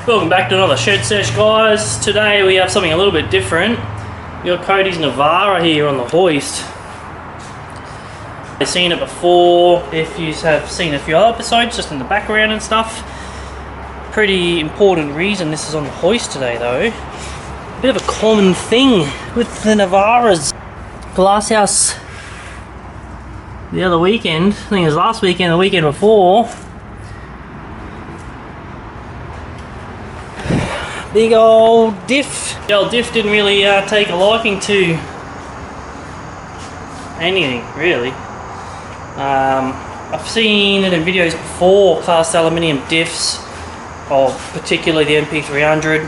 Welcome back to another shed sesh, guys. Today we have something a little bit different. We got Cody's Navara here on the hoist. I've seen it before. If you have seen a few other episodes, just in the background and stuff. Pretty important reason this is on the hoist today, though. Bit of a common thing with the Navaras. Glasshouse the other weekend, I think it was last weekend, the weekend before. Big old Diff. The old Diff didn't really take a liking to anything, really. I've seen it in videos before, cast aluminium diffs, or particularly the NP300.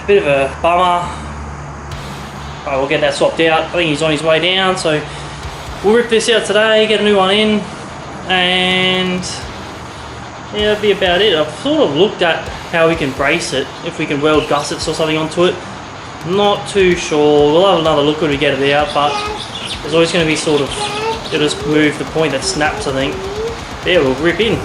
Bit of a bummer. We'll get that swapped out. I think he's on his way down, so we'll rip this out today, get a new one in, and yeah, that'd be about it. I've sort of looked at how we can brace it, if we can weld gussets or something onto it. Not too sure. We'll have another look when we get it out, but there's always going to be sort of, it'll just move the point that snaps, I think. Yeah, we'll rip in.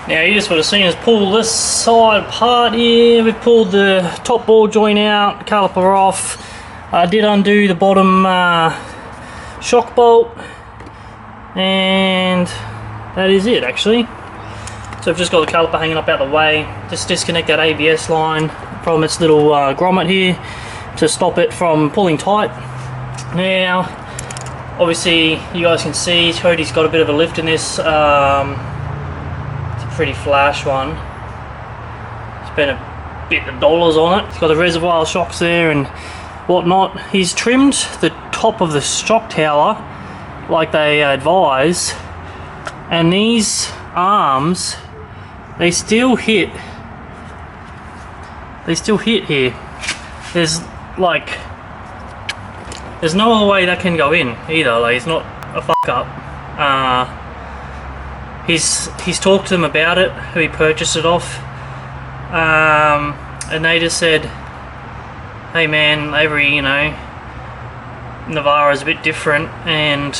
Now you just would have seen us pull this side apart here. We've pulled the top ball joint out, caliper off. I did undo the bottom shock bolt, and that is it actually. So I've just got the caliper hanging up out the way. Just disconnect that ABS line from its little grommet here to stop it from pulling tight. Now obviously you guys can see Cody's got a bit of a lift in this. Pretty flash one. Spent a bit of dollars on it. It's got the reservoir shocks there and whatnot. He's trimmed the top of the shock tower like they advise, and these arms, they still hit here. There's no other way that can go in either. Like, it's not a fuck up. he's talked to them about it, who he purchased it off, and they just said, hey man, every, you know, Navara is a bit different, and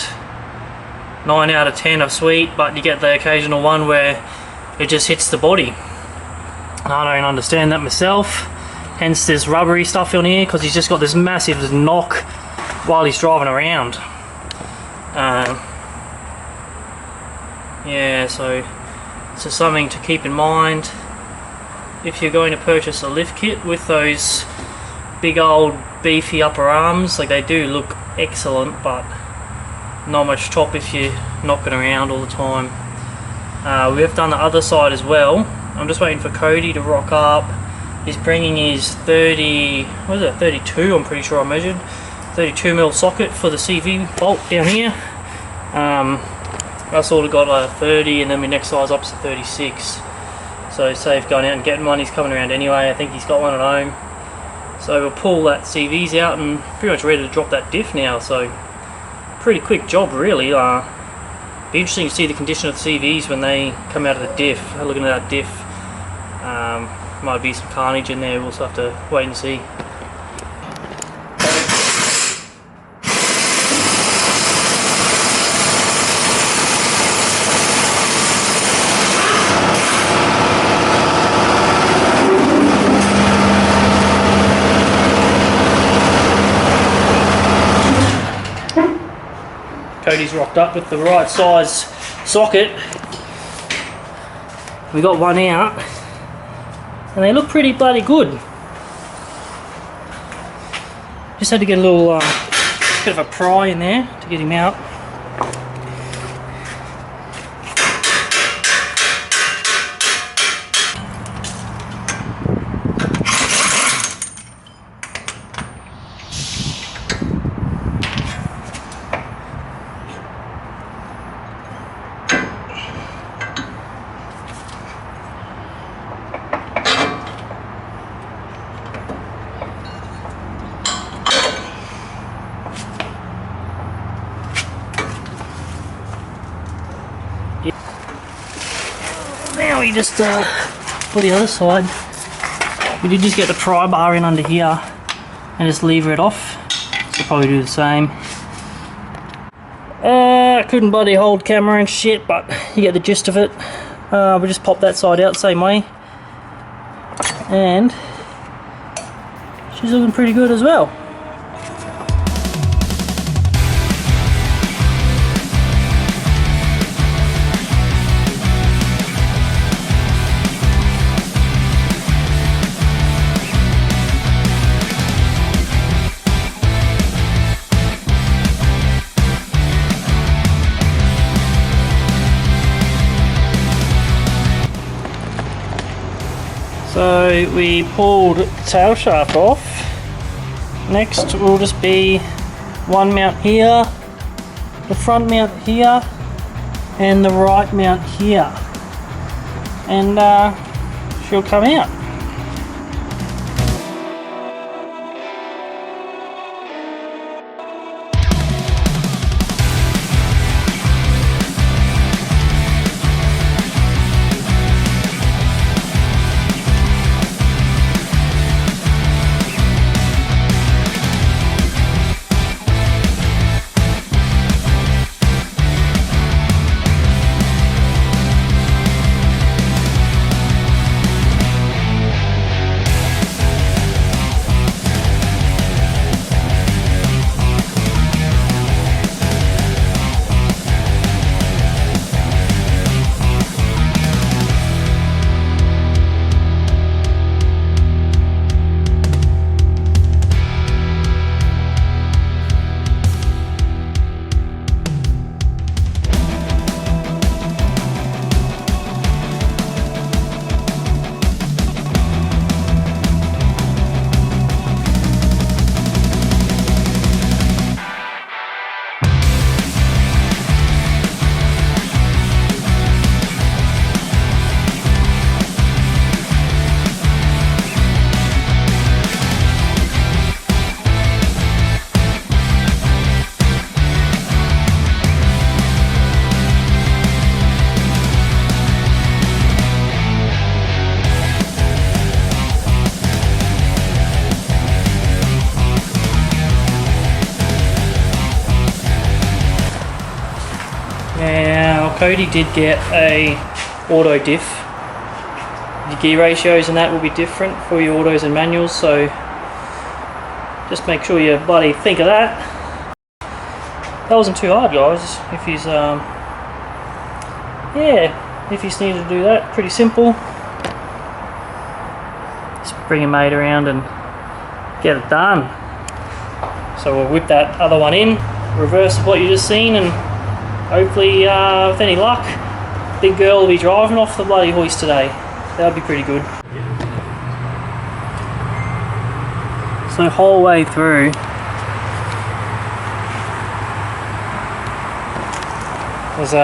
9 out of 10 are sweet, but you get the occasional one where it just hits the body. And I don't understand that myself, hence this rubbery stuff on here, because he's just got this massive knock while he's driving around. Yeah, so it's just something to keep in mind if you're going to purchase a lift kit with those big old beefy upper arms. Like, they do look excellent, but not much top if you're knocking around all the time. We have done the other side as well. I'm just waiting for Cody to rock up. He's bringing his 32, I'm pretty sure I measured, 32mm socket for the CV bolt down here. I sort of got a 30, and then my next size up to 36. So save going out and getting one. He's coming around anyway. I think he's got one at home. So we'll pull that CVs out and pretty much ready to drop that diff now. So pretty quick job really. Be interesting to see the condition of the CVs when they come out of the diff. Looking at that diff, might be some carnage in there. We'll also have to wait and see. Cody's rocked up with the right size socket. We got one out, and they look pretty bloody good. Just had to get a little bit of a pry in there to get him out. Now we just for the other side, we did just get the pry bar in under here and just lever it off. So probably do the same. Couldn't bloody hold camera and shit, but you get the gist of it. We just pop that side out same way, and she's looking pretty good as well. So we pulled the tail shaft off. Next will just be one mount here, the front mount here, and the right mount here, and she'll come out. Cody did get a auto diff. Your gear ratios and that will be different for your autos and manuals, so just make sure you bloody think of that. That wasn't too hard, guys. If you if you need to do that, pretty simple. Just bring your mate around and get it done. So we'll whip that other one in, reverse of what you just seen, and hopefully with any luck, big girl will be driving off the bloody hoist today. That would be pretty good. So whole way through, was we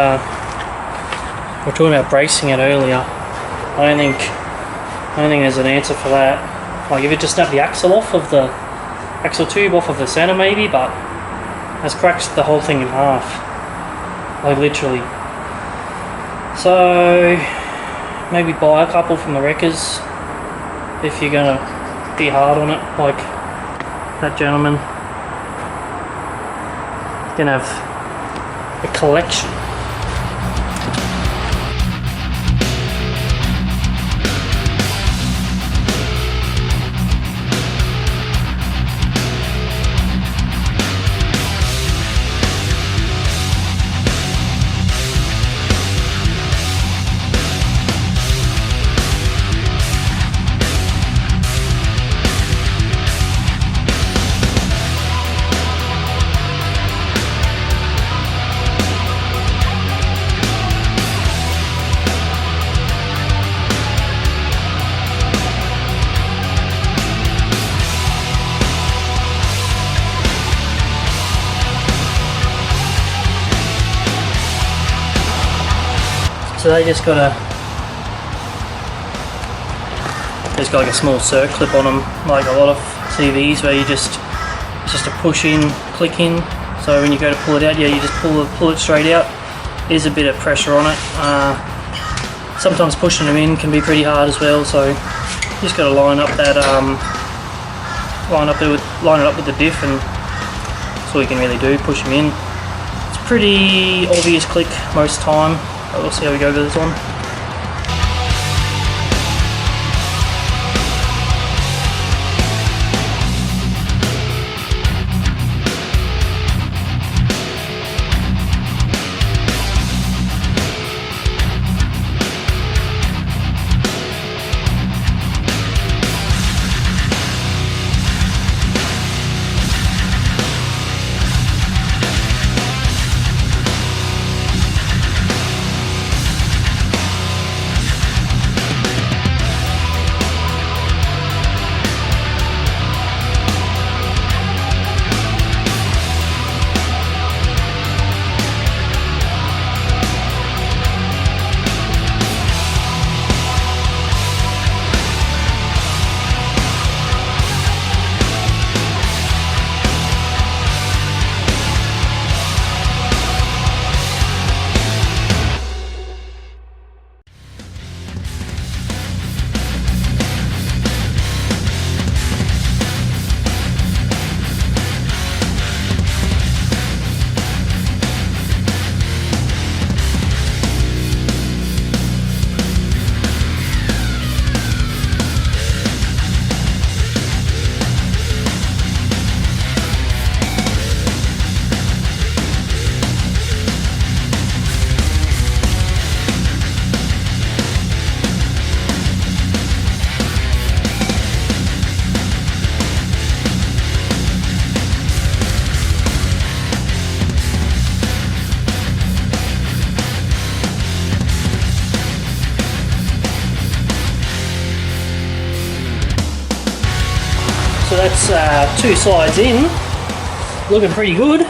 were talking about bracing it earlier. I don't think there's an answer for that. Like if it just snapped the axle off of the axle tube off of the center maybe, but has cracked the whole thing in half. Like literally. So maybe buy a couple from the wreckers if you're gonna be hard on it, like that gentleman. You can have a collection. So they just got like a small circ clip on them, like a lot of CVs, where it's just a push in, click in. So when you go to pull it out, yeah, you just pull it straight out. There's a bit of pressure on it. Sometimes pushing them in can be pretty hard as well. So you just got to line up that line it up with the diff, and that's all you can really do. Push them in. It's a pretty obvious click most time. We'll see how we go with this one. So that's 2 slides in, looking pretty good.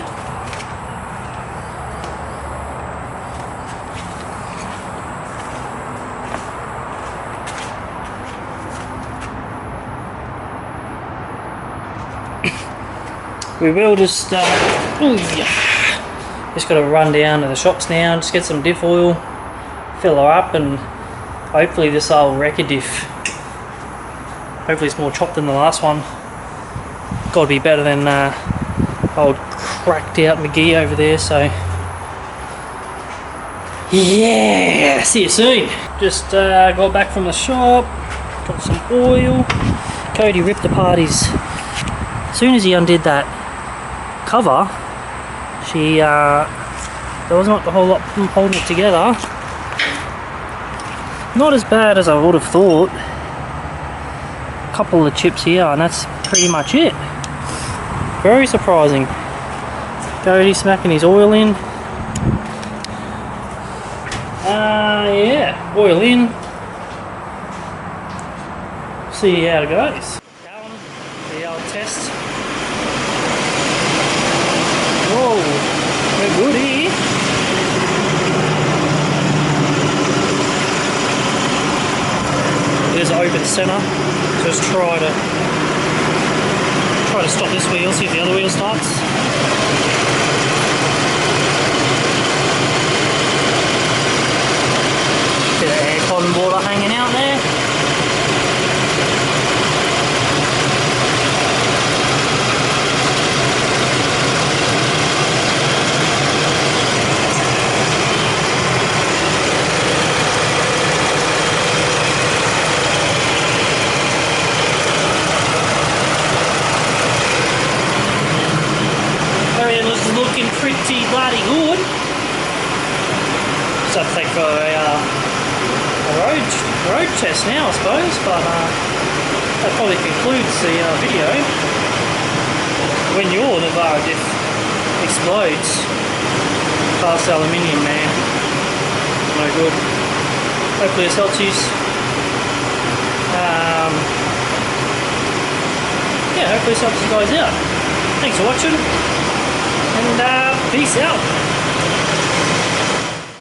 We will just got to run down to the shops now, just get some diff oil, fill her up, and hopefully this old wrecker diff, hopefully it's more chopped than the last one. Got to be better than old cracked out McGee over there, so Yeah, see you soon. Just got back from the shop, got some oil. Cody ripped apart his, as soon as he undid that cover, there was not a whole lot holding it together. Not as bad as I would have thought. A couple of chips here and that's pretty much it. Very surprising. Cody smacking his oil in. Yeah, oil in. See how it goes. The old test. Whoa, we're good here. There's an open centre. Just try to stop this wheel, see if the other wheel starts. Bit of air cotton water hanging out there. Everything's looking pretty bloody good. So I think for a road test now, I suppose, but that probably concludes the video. When your Navara diff explodes, cast aluminium, man, no good. Hopefully this helps you. Yeah, hopefully this helps you guys out. Thanks for watching, and peace out.